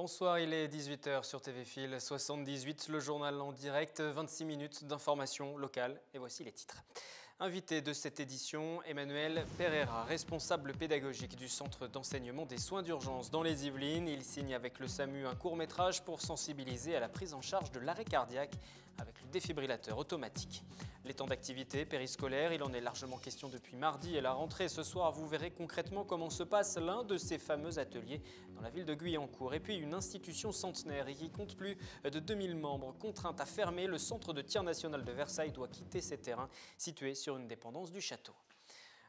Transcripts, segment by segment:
Bonsoir, il est 18 h sur TV Fil 78, le journal en direct, 26 minutes d'information locale. Et voici les titres. Invité de cette édition, Emmanuel Pereira, responsable pédagogique du centre d'enseignement des soins d'urgence dans les Yvelines. Il signe avec le SAMU un court-métrage pour sensibiliser à la prise en charge de l'arrêt cardiaque avec le défibrillateur automatique. Les temps d'activité périscolaire, il en est largement question depuis mardi et la rentrée. Ce soir, vous verrez concrètement comment se passe l'un de ces fameux ateliers dans la ville de Guyancourt. Et puis une institution centenaire et qui compte plus de 2000 membres, contrainte à fermer, le centre de tir national de Versailles doit quitter ses terrains situés sur une dépendance du château.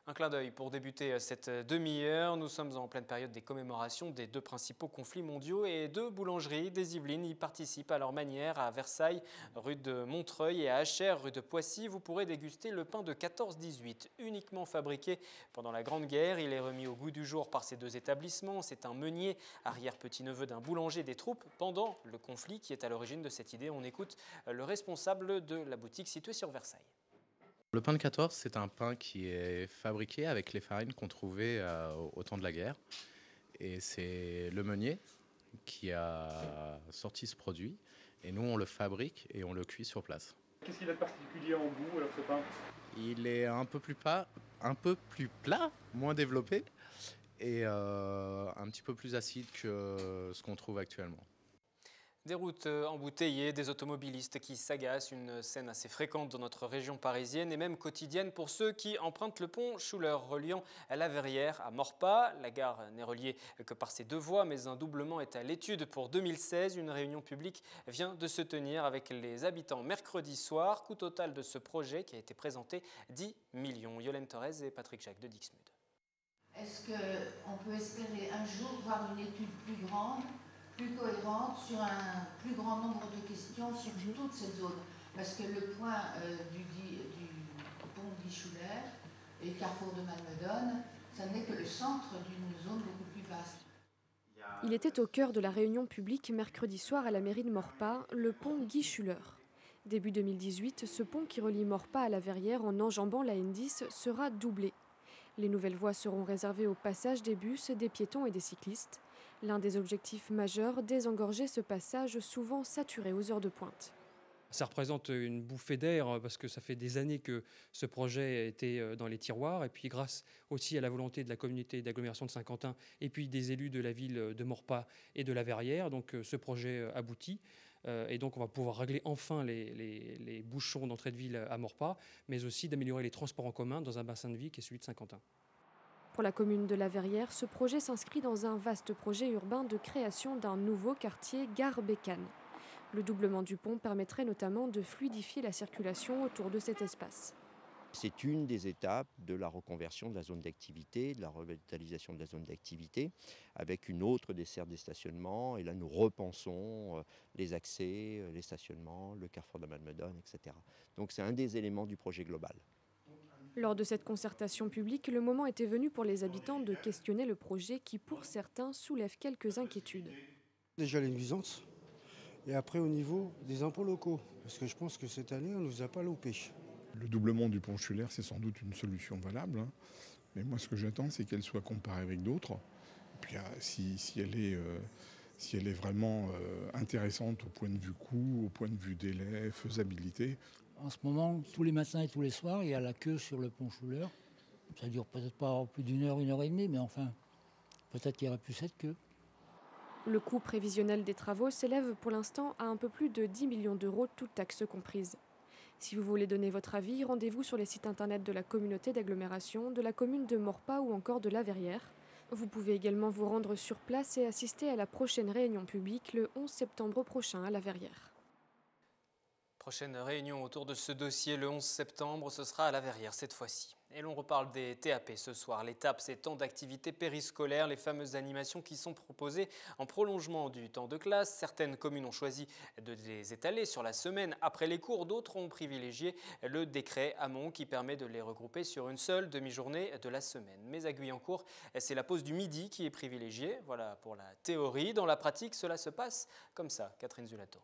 Un clin d'œil pour débuter cette demi-heure. Nous sommes en pleine période des commémorations des deux principaux conflits mondiaux et deux boulangeries des Yvelines y participent à leur manière. À Versailles, rue de Montreuil, et à Achères, rue de Poissy, vous pourrez déguster le pain de 14-18, uniquement fabriqué pendant la Grande Guerre. Il est remis au goût du jour par ces deux établissements. C'est un meunier, arrière-petit-neveu d'un boulanger des troupes pendant le conflit, qui est à l'origine de cette idée. On écoute le responsable de la boutique située sur Versailles. Le pain de 14, c'est un pain qui est fabriqué avec les farines qu'on trouvait au temps de la guerre. Et c'est le meunier qui a sorti ce produit. Et nous, on le fabrique et on le cuit sur place. Qu'est-ce qu'il a de particulier en goût, alors, ce pain? Il est un peu plus plat, moins développé et un petit peu plus acide que ce qu'on trouve actuellement. Des routes embouteillées, des automobilistes qui s'agacent, une scène assez fréquente dans notre région parisienne et même quotidienne pour ceux qui empruntent le pont Schuller reliant la Verrière à Maurepas. La gare n'est reliée que par ces deux voies, mais un doublement est à l'étude pour 2016. Une réunion publique vient de se tenir avec les habitants mercredi soir. Coût total de ce projet qui a été présenté, 10 millions. Yolène Thorez et Patrick Jacques de Dixmude. Est-ce qu'on peut espérer un jour voir une étude plus grande, plus cohérente, sur un plus grand nombre de questions sur toute cette zone? Parce que le point du pont Guy Schuller et le carrefour de Malmedonne, ça n'est que le centre d'une zone beaucoup plus vaste. Il était au cœur de la réunion publique mercredi soir à la mairie de Maurepas, le pont Guy Schuller. Début 2018, ce pont qui relie Maurepas à la Verrière en enjambant la N10 sera doublé. Les nouvelles voies seront réservées au passage des bus, des piétons et des cyclistes. L'un des objectifs majeurs, désengorger ce passage souvent saturé aux heures de pointe. Ça représente une bouffée d'air parce que ça fait des années que ce projet était dans les tiroirs. Et puis grâce aussi à la volonté de la communauté d'agglomération de Saint-Quentin et puis des élus de la ville de Maurepas et de la Verrière, donc ce projet aboutit. Et donc on va pouvoir régler enfin les bouchons d'entrée de ville à Maurepas, mais aussi d'améliorer les transports en commun dans un bassin de vie qui est celui de Saint-Quentin. Pour la commune de la Verrière, ce projet s'inscrit dans un vaste projet urbain de création d'un nouveau quartier Gare-Bécane. Le doublement du pont permettrait notamment de fluidifier la circulation autour de cet espace. C'est une des étapes de la reconversion de la zone d'activité, de la revitalisation de la zone d'activité, avec une autre desserte des stationnements. Et là, nous repensons les accès, les stationnements, le carrefour de Malmedonne, etc. Donc c'est un des éléments du projet global. Lors de cette concertation publique, le moment était venu pour les habitants de questionner le projet qui, pour certains, soulève quelques inquiétudes. Déjà les nuisances, et après au niveau des impôts locaux, parce que je pense que cette année, on ne nous a pas loupé. Le doublement du pont Schuller, c'est sans doute une solution valable, mais moi ce que j'attends, c'est qu'elle soit comparée avec d'autres. Et puis si elle est vraiment intéressante au point de vue coût, au point de vue délai, faisabilité. En ce moment, tous les matins et tous les soirs, il y a la queue sur le pont Schuller. Ça dure peut-être pas plus d'une heure et demie, mais enfin, peut-être qu'il y aurait plus cette queue. Le coût prévisionnel des travaux s'élève pour l'instant à un peu plus de 10 millions d'euros, toutes taxes comprises. Si vous voulez donner votre avis, rendez-vous sur les sites internet de la communauté d'agglomération, de la commune de Maurepas ou encore de la Verrière. Vous pouvez également vous rendre sur place et assister à la prochaine réunion publique le 11 septembre prochain à la Verrière. Prochaine réunion autour de ce dossier le 11 septembre, ce sera à la Verrière cette fois-ci. Et l'on reparle des TAP ce soir. Les TAP, c'est temps d'activité périscolaire, les fameuses animations qui sont proposées en prolongement du temps de classe. Certaines communes ont choisi de les étaler sur la semaine après les cours, d'autres ont privilégié le décret Hamon qui permet de les regrouper sur une seule demi-journée de la semaine. Mais à Guyancourt, c'est la pause du midi qui est privilégiée. Voilà pour la théorie. Dans la pratique, cela se passe comme ça. Catherine Zulato.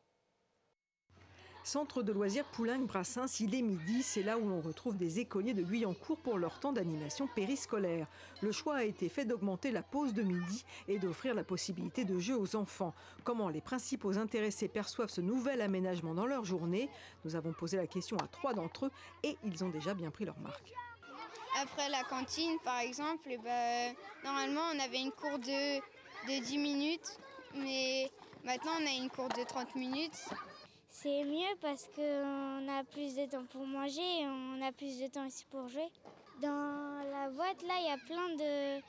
Centre de loisirs Poulenc-Brassens, il est midi, c'est là où l'on retrouve des écoliers de Guyancourt pour leur temps d'animation périscolaire. Le choix a été fait d'augmenter la pause de midi et d'offrir la possibilité de jeu aux enfants. Comment les principaux intéressés perçoivent ce nouvel aménagement dans leur journée? Nous avons posé la question à 3 d'entre eux et ils ont déjà bien pris leur marque. Après la cantine, par exemple, normalement on avait une cour de 10 minutes, mais maintenant on a une cour de 30 minutes. C'est mieux parce qu'on a plus de temps pour manger et on a plus de temps aussi pour jouer. Dans la boîte, là, il y a plein de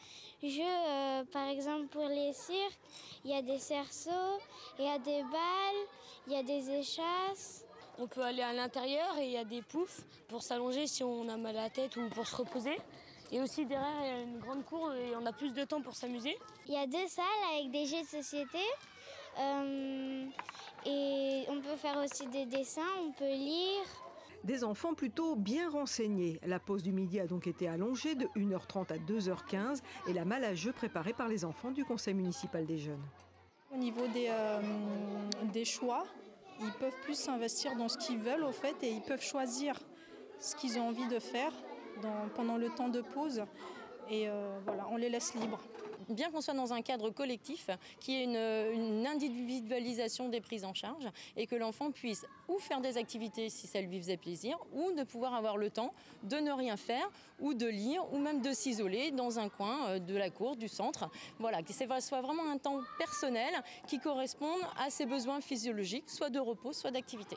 jeux. Par exemple, pour les cirques, il y a des cerceaux, il y a des balles, il y a des échasses. On peut aller à l'intérieur et il y a des poufs pour s'allonger si on a mal à la tête ou pour se reposer. Et aussi derrière, il y a une grande cour et on a plus de temps pour s'amuser. Il y a 2 salles avec des jeux de société. Et on peut faire aussi des dessins, on peut lire. Des enfants plutôt bien renseignés. La pause du midi a donc été allongée de 1h30 à 2h15 et la malle à jeu préparée par les enfants du conseil municipal des jeunes. Au niveau des choix, ils peuvent plus s'investir dans ce qu'ils veulent au fait et ils peuvent choisir ce qu'ils ont envie de faire pendant le temps de pause. Et voilà, on les laisse libres. Bien qu'on soit dans un cadre collectif, qui ait une individualisation des prises en charge et que l'enfant puisse ou faire des activités si ça lui faisait plaisir ou de pouvoir avoir le temps de ne rien faire ou de lire ou même de s'isoler dans un coin de la cour, du centre. Voilà, que ce soit vraiment un temps personnel qui corresponde à ses besoins physiologiques, soit de repos, soit d'activité.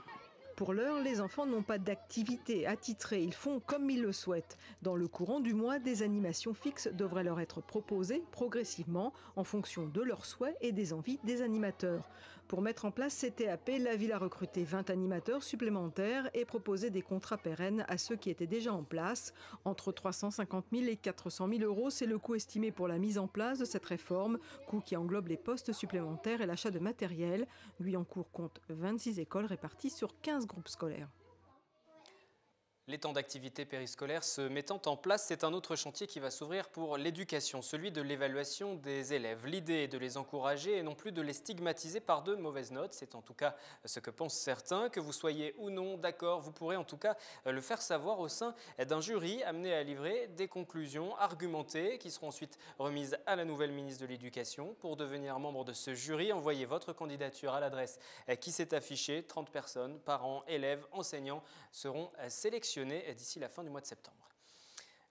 Pour l'heure, les enfants n'ont pas d'activité attitrée, ils font comme ils le souhaitent. Dans le courant du mois, des animations fixes devraient leur être proposées progressivement en fonction de leurs souhaits et des envies des animateurs. Pour mettre en place ces TAP, la ville a recruté 20 animateurs supplémentaires et proposé des contrats pérennes à ceux qui étaient déjà en place. Entre 350 000 et 400 000 euros, c'est le coût estimé pour la mise en place de cette réforme, coût qui englobe les postes supplémentaires et l'achat de matériel. Guyancourt compte 26 écoles réparties sur 15 groupes scolaires. Les temps d'activité périscolaire se mettant en place, c'est un autre chantier qui va s'ouvrir pour l'éducation, celui de l'évaluation des élèves. L'idée est de les encourager et non plus de les stigmatiser par de mauvaises notes. C'est en tout cas ce que pensent certains. Que vous soyez ou non d'accord, vous pourrez en tout cas le faire savoir au sein d'un jury amené à livrer des conclusions argumentées qui seront ensuite remises à la nouvelle ministre de l'Éducation. Pour devenir membre de ce jury, envoyez votre candidature à l'adresse qui s'est affichée. 30 personnes, parents, élèves, enseignants seront sélectionnés d'ici la fin du mois de septembre.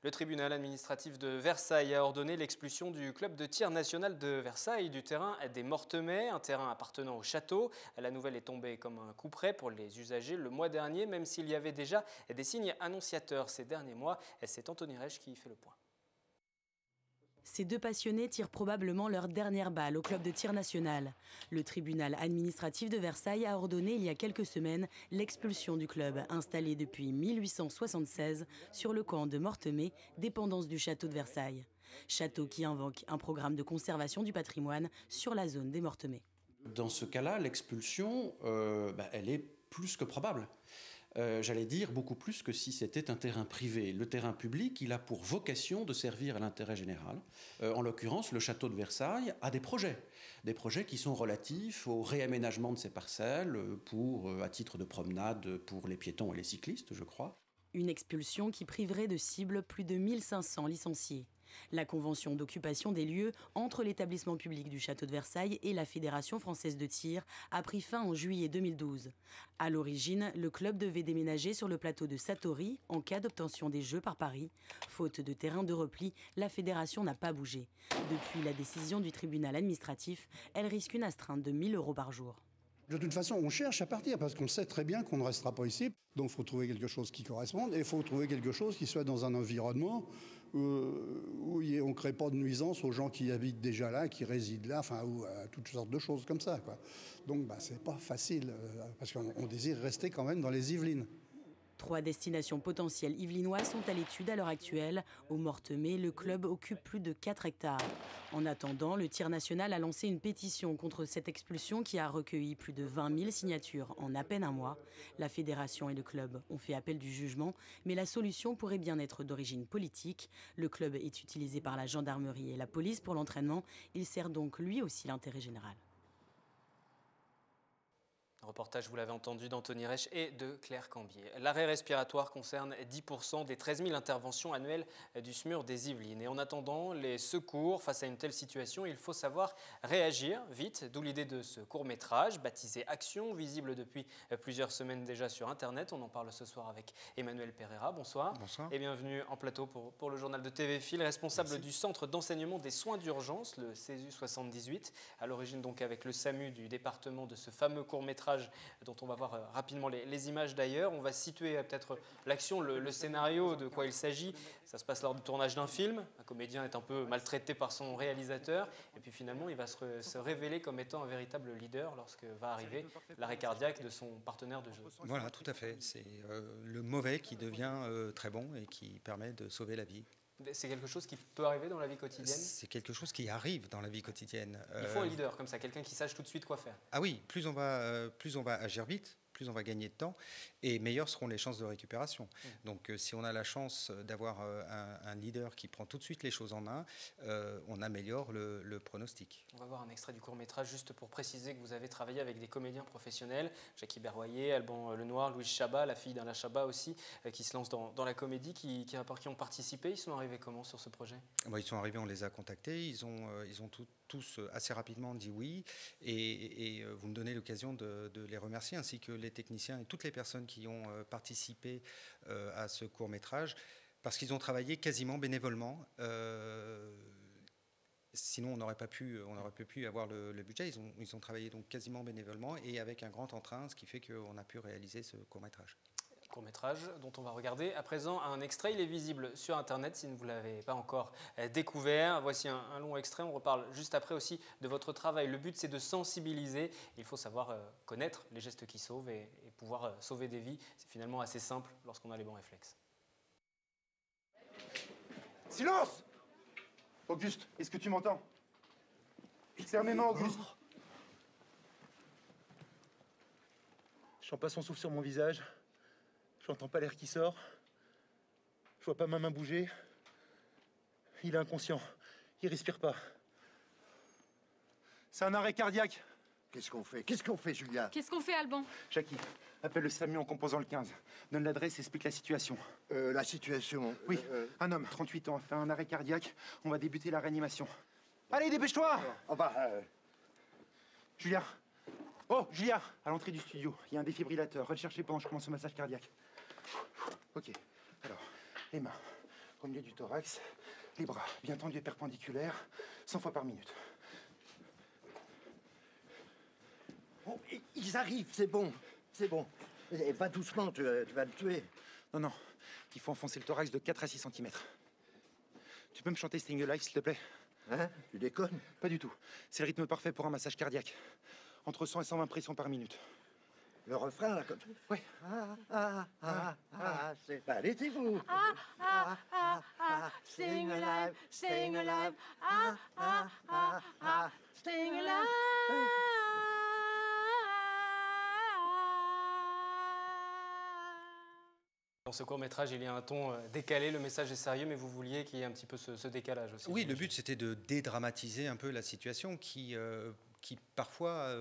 Le tribunal administratif de Versailles a ordonné l'expulsion du club de tir national de Versailles du terrain des Mortemais, un terrain appartenant au château. La nouvelle est tombée comme un coup près pour les usagers le mois dernier, même s'il y avait déjà des signes annonciateurs ces derniers mois. C'est Anthony Reich qui fait le point. Ces 2 passionnés tirent probablement leur dernière balle au club de tir national. Le tribunal administratif de Versailles a ordonné il y a quelques semaines l'expulsion du club, installé depuis 1876 sur le camp de Mortemais, dépendance du château de Versailles. Château qui invoque un programme de conservation du patrimoine sur la zone des Mortemais. Dans ce cas-là, l'expulsion, elle est plus que probable. J'allais dire beaucoup plus que si c'était un terrain privé. Le terrain public, il a pour vocation de servir à l'intérêt général. En l'occurrence, le château de Versailles a des projets qui sont relatifs au réaménagement de ces parcelles à titre de promenade pour les piétons et les cyclistes, je crois. Une expulsion qui priverait de cible plus de 1500 licenciés. La convention d'occupation des lieux entre l'établissement public du château de Versailles et la Fédération française de tir a pris fin en juillet 2012. À l'origine, le club devait déménager sur le plateau de Satory en cas d'obtention des Jeux par Paris. Faute de terrain de repli, la fédération n'a pas bougé. Depuis la décision du tribunal administratif, elle risque une astreinte de 1 000 € par jour. De toute façon, on cherche à partir parce qu'on sait très bien qu'on ne restera pas ici. Donc il faut trouver quelque chose qui corresponde et il faut trouver quelque chose qui soit dans un environnement où on ne crée pas de nuisance aux gens qui habitent déjà là, qui résident là, ou toutes sortes de choses comme ça, quoi. Donc c'est pas facile parce qu'on désire rester quand même dans les Yvelines. 3 destinations potentielles yvelinoises sont à l'étude à l'heure actuelle. Au Mortemais, le club occupe plus de 4 hectares. En attendant, le tir national a lancé une pétition contre cette expulsion qui a recueilli plus de 20 000 signatures en à peine un mois. La fédération et le club ont fait appel du jugement, mais la solution pourrait bien être d'origine politique. Le club est utilisé par la gendarmerie et la police pour l'entraînement. Il sert donc lui aussi l'intérêt général. Reportage, vous l'avez entendu, d'Anthony Reich et de Claire Cambier. L'arrêt respiratoire concerne 10% des 13 000 interventions annuelles du SMUR des Yvelines. Et en attendant les secours face à une telle situation, il faut savoir réagir vite, d'où l'idée de ce court-métrage baptisé Action, visible depuis plusieurs semaines déjà sur Internet. On en parle ce soir avec Emmanuel Pereira. Bonsoir. Bonsoir. Et bienvenue en plateau pour le journal de TV Fil, responsable du Centre d'enseignement des soins d'urgence, le CESU 78, à l'origine donc avec le SAMU du département de ce fameux court-métrage dont on va voir rapidement les images d'ailleurs. On va situer peut-être l'action, le scénario, de quoi il s'agit. Ça se passe lors du tournage d'un film. Un comédien est un peu maltraité par son réalisateur et puis finalement il va se révéler comme étant un véritable leader lorsque va arriver l'arrêt cardiaque de son partenaire de jeu. Voilà, tout à fait. C'est le mauvais qui devient très bon et qui permet de sauver la vie. C'est quelque chose qui peut arriver dans la vie quotidienne? C'est quelque chose qui arrive dans la vie quotidienne. Il faut un leader comme ça, quelqu'un qui sache tout de suite quoi faire. Ah oui, plus on va agir vite, plus on va gagner de temps et meilleures seront les chances de récupération. Donc si on a la chance d'avoir un leader qui prend tout de suite les choses en main, on améliore le pronostic. On va voir un extrait du court-métrage juste pour préciser que vous avez travaillé avec des comédiens professionnels, Jackie Berroyer, Alban Lenoir, Louise Chabat, la fille d'Alain Chabat aussi, qui se lance dans la comédie, qui ont participé. Ils sont arrivés comment sur ce projet? Ils sont arrivés, on les a contactés, ils ont tous assez rapidement dit oui et vous me donnez l'occasion de les remercier ainsi que les techniciens et toutes les personnes qui ont participé à ce court-métrage parce qu'ils ont travaillé quasiment bénévolement. Sinon, on n'aurait pas pu avoir le budget. Ils ont travaillé donc quasiment bénévolement et avec un grand entrain, ce qui fait qu'on a pu réaliser ce court-métrage. Court-métrage dont on va regarder à présent un extrait. Il est visible sur Internet si vous ne l'avez pas encore découvert. Voici un long extrait. On reparle juste après aussi de votre travail. Le but, c'est de sensibiliser. Il faut savoir connaître les gestes qui sauvent et pouvoir sauver des vies. C'est finalement assez simple lorsqu'on a les bons réflexes. Silence! Auguste, est-ce que tu m'entends? Serre mes mains, Auguste. Je sens pas son souffle sur mon visage. J'entends pas l'air qui sort. Je vois pas ma main bouger. Il est inconscient. Il respire pas. C'est un arrêt cardiaque. Qu'est-ce qu'on fait? Qu'est-ce qu'on fait, Julien? Qu'est-ce qu'on fait, Alban? Jackie, appelle le SAMU en composant le 15. Donne l'adresse et explique la situation. La situation? Oui, un homme, 38 ans, a fait un arrêt cardiaque. On va débuter la réanimation. Allez, dépêche-toi! Julien. Oh, Julien, à l'entrée du studio, il y a un défibrillateur. Va le chercher pendant que je commence le massage cardiaque. Ok, alors, les mains au milieu du thorax, les bras bien tendus et perpendiculaires, 100 fois par minute. Oh, ils arrivent, c'est bon, c'est bon. Et va doucement, tu vas le tuer. Non, non, il faut enfoncer le thorax de 4 à 6 cm. Tu peux me chanter Staying Alive, s'il te plaît? Hein? Tu déconnes? Pas du tout. C'est le rythme parfait pour un massage cardiaque. Entre 100 et 120 pressions par minute. Le refrain, là, comme... Oui. C'est... Allez-y-vous. Staying alive, staying alive, staying alive. Dans ce court-métrage, il y a un ton décalé, le message est sérieux, mais vous vouliez qu'il y ait un petit peu ce décalage aussi. Oui, le but, c'était de dédramatiser un peu la situation qui parfois,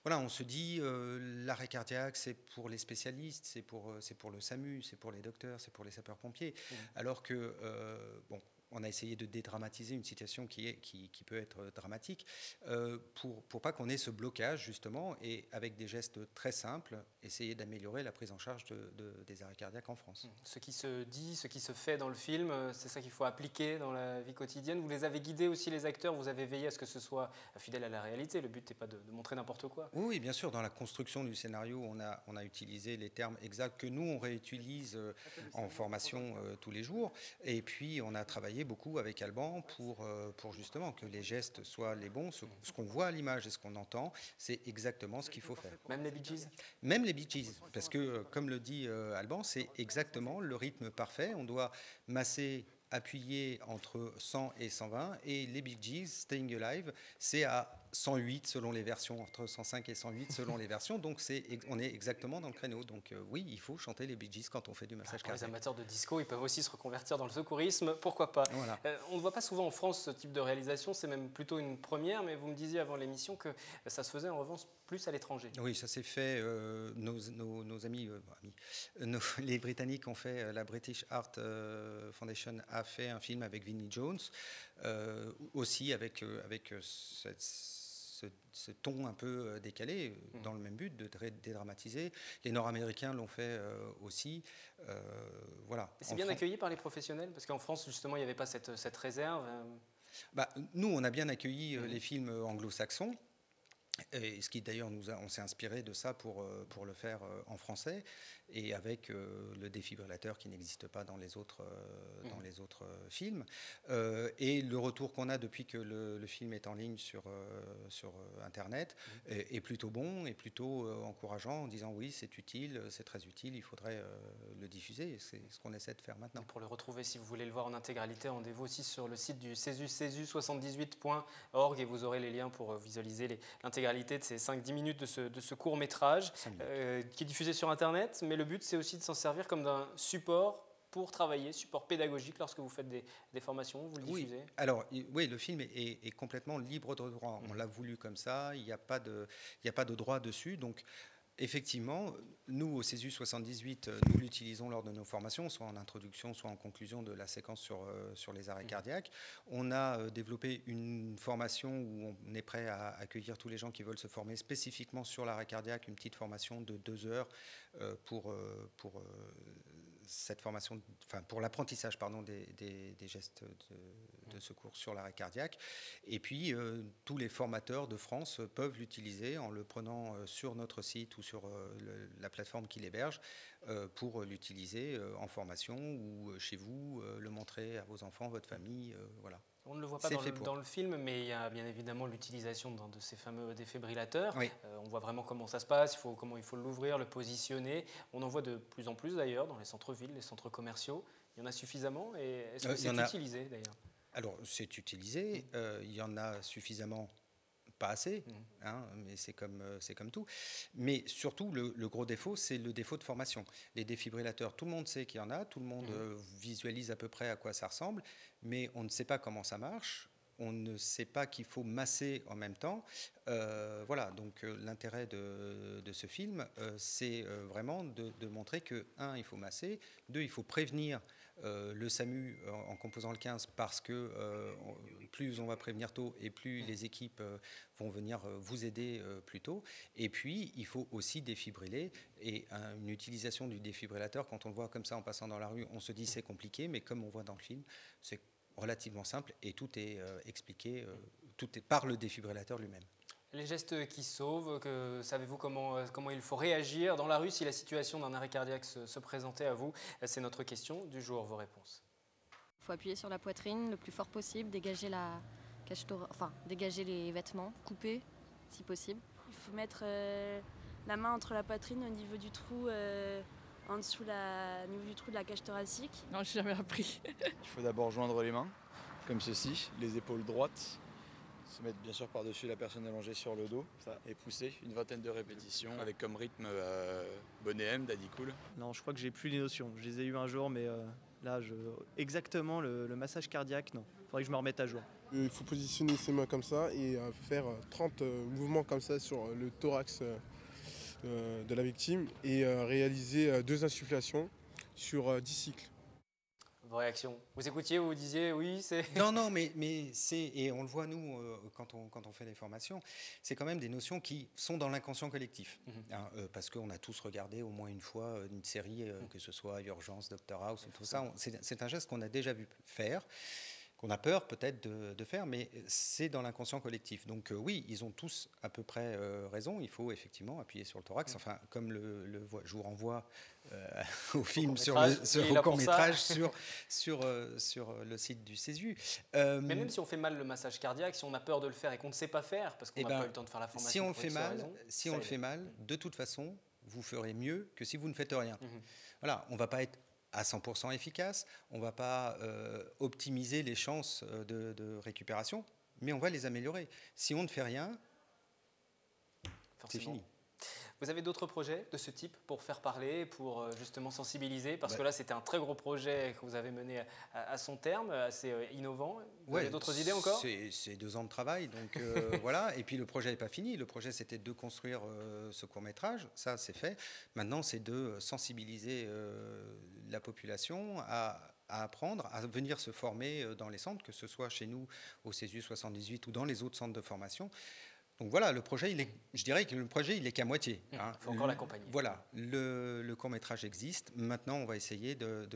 voilà, on se dit l'arrêt cardiaque, c'est pour les spécialistes, c'est pour le SAMU, c'est pour les docteurs, c'est pour les sapeurs-pompiers, alors que, bon, on a essayé de dédramatiser une situation qui peut être dramatique pour pas qu'on ait ce blocage justement et avec des gestes très simples, essayer d'améliorer la prise en charge des arrêts cardiaques en France. Ce qui se dit, ce qui se fait dans le film, c'est ça qu'il faut appliquer dans la vie quotidienne. Vous les avez guidés aussi les acteurs, vous avez veillé à ce que ce soit fidèle à la réalité. Le but n'est pas de montrer n'importe quoi. Oui, bien sûr, dans la construction du scénario, on a utilisé les termes exacts que nous on réutilise en formation tous les jours et puis on a travaillé beaucoup avec Alban pour justement que les gestes soient les bons, ce qu'on voit à l'image et ce qu'on entend, c'est exactement ce qu'il faut faire. Même les Bee Gees? Même les Bee Gees, parce que comme le dit Alban, c'est exactement le rythme parfait, on doit masser, appuyer entre 100 et 120 et les Bee Gees, Staying Alive, c'est à 108 selon les versions, entre 105 et 108 selon les versions, donc on est exactement dans le créneau. Donc oui, il faut chanter les Bee Gees quand on fait du massage Pour les cardiaque. amateurs de disco, ils peuvent aussi se reconvertir dans le secourisme, pourquoi pas. Voilà. On ne voit pas souvent en France ce type de réalisation, c'est même plutôt une première, mais vous me disiez avant l'émission que ça se faisait en revanche plus à l'étranger. Oui, ça s'est fait, nos amis, les Britanniques ont fait, la British Art Foundation a fait un film avec Vinnie Jones, aussi avec ce ton un peu décalé, dans le même but de dédramatiser. Les Nord-Américains l'ont fait aussi. Voilà. Et c'est bien accueilli par les professionnels, parce qu'en France, justement, il n'y avait pas cette réserve. Nous, on a bien accueilli les films anglo-saxons. Et ce qui d'ailleurs on s'est inspiré de ça pour le faire en français, et avec le défibrillateur qui n'existe pas dans les autres films. Et le retour qu'on a depuis que le film est en ligne sur Internet est plutôt bon et plutôt encourageant, en disant oui, c'est utile, c'est très utile, il faudrait le diffuser. Et c'est ce qu'on essaie de faire maintenant. Et pour le retrouver, si vous voulez le voir en intégralité, rendez-vous aussi sur le site du cesu78.org, et vous aurez les liens pour visualiser l'intégralité de ces 5-10 minutes de ce court-métrage qui est diffusé sur Internet. Mais le but, c'est aussi de s'en servir comme d'un support pour travailler, support pédagogique lorsque vous faites des formations, vous le diffusez. Alors, oui, le film est complètement libre de droit. On l'a voulu comme ça, il n'y a pas de droit dessus. Donc, effectivement, nous, au CESU 78, nous l'utilisons lors de nos formations, soit en introduction, soit en conclusion de la séquence sur les arrêts cardiaques. On a développé une formation où on est prêt à accueillir tous les gens qui veulent se former spécifiquement sur l'arrêt cardiaque, une petite formation de 2 heures pour cette formation, enfin pour l'apprentissage des gestes de secours sur l'arrêt cardiaque. Et puis tous les formateurs de France peuvent l'utiliser en le prenant sur notre site ou sur la plateforme qui l'héberge pour l'utiliser en formation ou chez vous, le montrer à vos enfants, votre famille, voilà. On ne le voit pas dans le film, mais il y a bien évidemment l'utilisation de ces fameux défibrillateurs. Oui. On voit vraiment comment ça se passe, comment il faut l'ouvrir, le positionner. On en voit de plus en plus d'ailleurs dans les centres-villes, les centres commerciaux. Il y en a suffisamment, et est-ce que c'est utilisé d'ailleurs? Alors c'est utilisé, il y en a suffisamment. Pas assez, mais c'est comme tout. Mais surtout, le gros défaut, c'est le défaut de formation. Les défibrillateurs, tout le monde sait qu'il y en a, tout le monde visualise à peu près à quoi ça ressemble, mais on ne sait pas comment ça marche, on ne sait pas qu'il faut masser en même temps. Voilà, donc l'intérêt de ce film, c'est vraiment de montrer que, 1, il faut masser, 2, il faut prévenir le SAMU en composant le 15, parce que plus on va prévenir tôt et plus les équipes vont venir vous aider plus tôt. Et puis, il faut aussi défibriller. Et une utilisation du défibrillateur, quand on le voit comme ça en passant dans la rue, on se dit c'est compliqué, mais comme on voit dans le film, c'est relativement simple et tout est expliqué, tout est par le défibrillateur lui-même. Les gestes qui sauvent, savez-vous comment il faut réagir dans la rue si la situation d'un arrêt cardiaque se présentait à vous? C'est notre question du jour, vos réponses. Il faut appuyer sur la poitrine le plus fort possible, dégager dégager les vêtements, couper si possible. Il faut mettre la main entre la poitrine au niveau du trou, en dessous au niveau du trou de la cage thoracique. Non, j'ai jamais appris. Il faut d'abord joindre les mains, comme ceci, les épaules droites. Se mettre bien sûr par-dessus la personne allongée sur le dos, ça, et pousser une 20aine de répétitions avec comme rythme Bonnet M, Daddy Cool. Non, je crois que j'ai plus les notions. Je les ai eu un jour, mais là, exactement le massage cardiaque, non. Il faudrait que je me remette à jour. Il faut positionner ses mains comme ça et faire 30 mouvements comme ça sur le thorax de la victime et réaliser 2 insufflations sur 10 cycles. Vos réactions? Vous écoutiez, vous disiez oui, c'est... Non, mais c'est, et on le voit nous quand on fait les formations, c'est quand même des notions qui sont dans l'inconscient collectif. Parce qu'on a tous regardé au moins une fois une série, que ce soit Urgence, Dr House, tout ça. C'est un geste qu'on a déjà vu faire, qu'on a peur peut-être de faire, mais c'est dans l'inconscient collectif. Donc oui, ils ont tous à peu près raison, il faut effectivement appuyer sur le thorax. Enfin, comme je vous renvoie au film au court-métrage sur le site du CESU. Mais même si on fait mal le massage cardiaque, si on a peur de le faire et qu'on ne sait pas faire, parce qu'on n'a pas eu le temps de faire la formation... Si on le fait mal, de toute façon, vous ferez mieux que si vous ne faites rien. Voilà, on ne va pas être à 100% efficace, on ne va pas optimiser les chances de récupération, mais on va les améliorer. Si on ne fait rien, c'est fini. Vous avez d'autres projets de ce type pour faire parler, pour justement sensibiliser? Parce que là, c'était un très gros projet que vous avez mené à son terme, assez innovant. Vous avez d'autres idées encore? C'est 2 ans de travail, donc voilà. Et puis le projet n'est pas fini. Le projet, c'était de construire ce court-métrage. Ça, c'est fait. Maintenant, c'est de sensibiliser la population à apprendre, à venir se former dans les centres, que ce soit chez nous au CESU 78 ou dans les autres centres de formation. Donc voilà, le projet, je dirais que le projet, il est qu'à moitié. Il faut encore l'accompagner. Voilà, le court-métrage existe. Maintenant, on va essayer de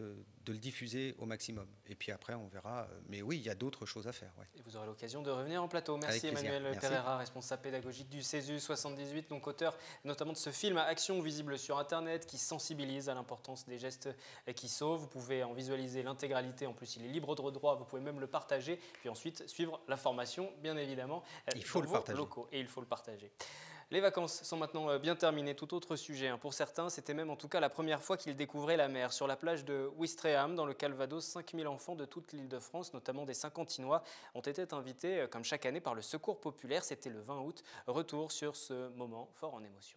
le diffuser au maximum. Et puis après, on verra. Mais oui, il y a d'autres choses à faire. Ouais. Et vous aurez l'occasion de revenir en plateau. Merci Emmanuel Pereira, responsable pédagogique du CESU 78, donc auteur notamment de ce film à action visible sur Internet qui sensibilise à l'importance des gestes qui sauvent. Vous pouvez en visualiser l'intégralité. En plus, il est libre de droit. Vous pouvez même le partager. Puis ensuite, suivre la formation, bien évidemment. Il faut le partager. Locaux. Et il faut le partager. Les vacances sont maintenant bien terminées. Tout autre sujet. Pour certains, c'était même en tout cas la première fois qu'ils découvraient la mer. Sur la plage de Ouistreham, dans le Calvados, 5000 enfants de toute l'île de France, notamment des Saint-Quentinois, ont été invités, comme chaque année, par le Secours populaire. C'était le 20 août. Retour sur ce moment fort en émotion.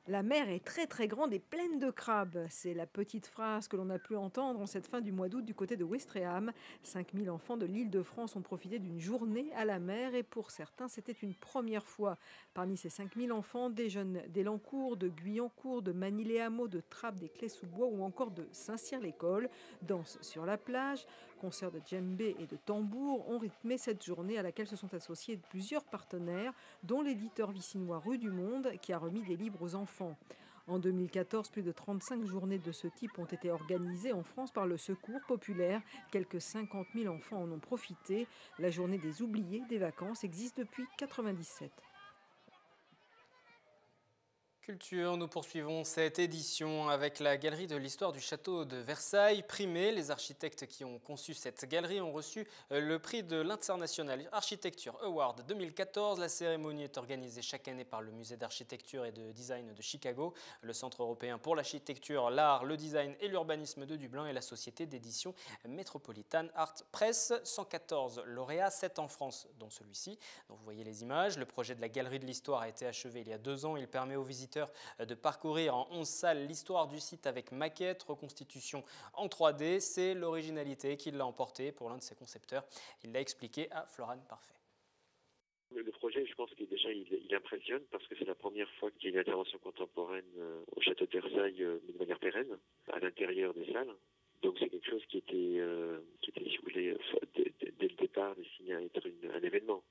La mer est très très grande et pleine de crabes. C'est la petite phrase que l'on a pu entendre en cette fin du mois d'août du côté de Ouistreham. 5000 enfants de l'île de France ont profité d'une journée à la mer et pour certains, c'était une première fois. Parmi ces 5000 enfants, des jeunes d'Elancourt, de Guyancourt, de Manille-les-Hameaux, de Trappes, des Clés-sous-Bois ou encore de Saint-Cyr-l'École. Danse sur la plage, concerts de djembé et de tambour ont rythmé cette journée à laquelle se sont associés plusieurs partenaires, dont l'éditeur vicinois Rue du Monde qui a remis des livres aux enfants. En 2014, plus de 35 journées de ce type ont été organisées en France par le Secours populaire. Quelques 50 000 enfants en ont profité. La journée des oubliés des vacances existe depuis 1997. Culture, nous poursuivons cette édition avec la Galerie de l'Histoire du Château de Versailles. Primée, les architectes qui ont conçu cette galerie ont reçu le prix de l'International Architecture Award 2014. La cérémonie est organisée chaque année par le Musée d'architecture et de design de Chicago, le Centre européen pour l'architecture, l'art, le design et l'urbanisme de Dublin et la société d'édition Metropolitan Art Press. 114 lauréats, 7 en France, dont celui-ci. Donc vous voyez les images. Le projet de la Galerie de l'Histoire a été achevé il y a 2 ans. Il permet aux visiteurs de parcourir en 11 salles l'histoire du site avec maquette, reconstitution en 3D. C'est l'originalité qui l'a emporté pour l'un de ses concepteurs. Il l'a expliqué à Florane Parfait. Le projet, je pense qu'il déjà il impressionne parce que c'est la première fois qu'il y a une intervention contemporaine au château de Versailles de manière pérenne, à l'intérieur des salles. Donc c'est quelque chose qui était si vous voulez, dès le départ destiné à être un événement.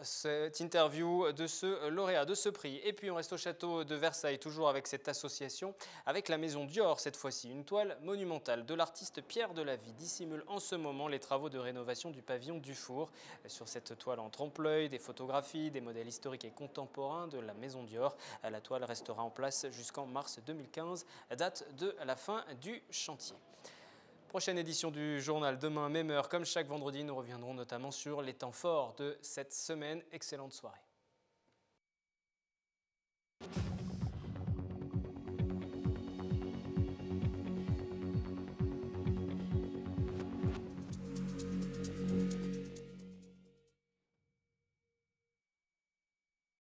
Cette interview de ce lauréat de ce prix. Et puis on reste au château de Versailles, toujours avec cette association, avec la maison Dior cette fois-ci. Une toile monumentale de l'artiste Pierre Delavie dissimule en ce moment les travaux de rénovation du pavillon Dufour. Sur cette toile en trompe-l'œil, des photographies, des modèles historiques et contemporains de la maison Dior. La toile restera en place jusqu'en mars 2015, date de la fin du chantier. Prochaine édition du journal, demain, même heure, comme chaque vendredi, nous reviendrons notamment sur les temps forts de cette semaine. Excellente soirée.